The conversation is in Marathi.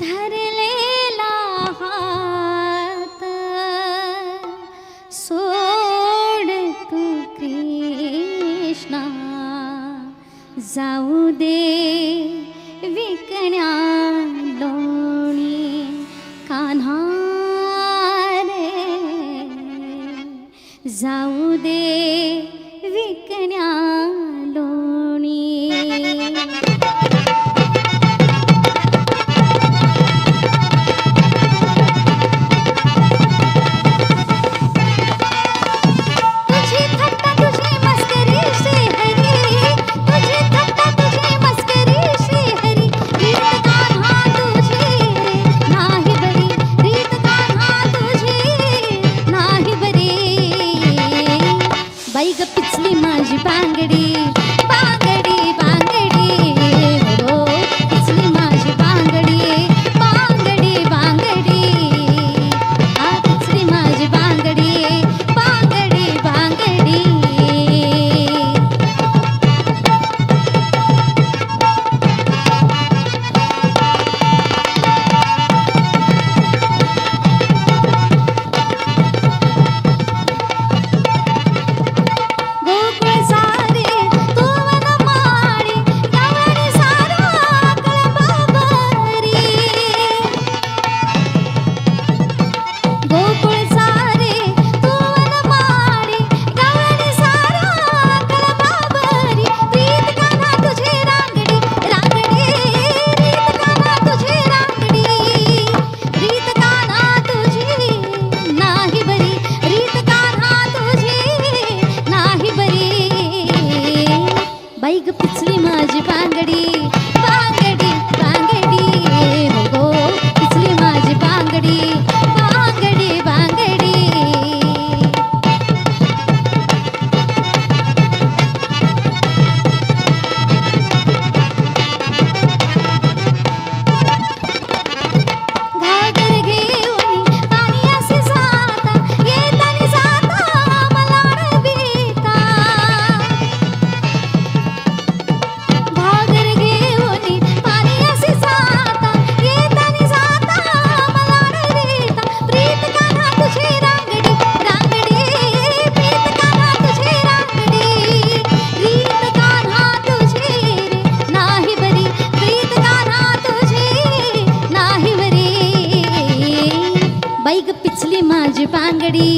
धरलेला हात सोड तू कृष्णा, जाऊ दे विकण्या लोणी कान्हा रे, जाऊ दे विकण्या लोणी. बाई ग पिचली माझी बांगडी बांगडी बांगडी, हो पिचली माझी बांगडी बांगडी बांगडी, आ पिचली माझी बांगडी बांगडी बांगडी. बाई ग पिचली माझी बांगडी बांगडी बांगडी, हो पिचली माझी बांगडी बांगडी बांगडी. घागर घेऊन पाणी असे जाता, येतानी जाता मला रविता. घागर घेऊन पाणी असे जाता, येतानी जाता मला रविता. प्रीत कान्हा तुझी रांगडी रांगडी, प्रीत कान्हा तुझी रांगडी, रीत कान्हा तुझी नाही बरी, प्रीत कान्हा तुझी नाही बरी. बाई ग पिचली माझी बांगडी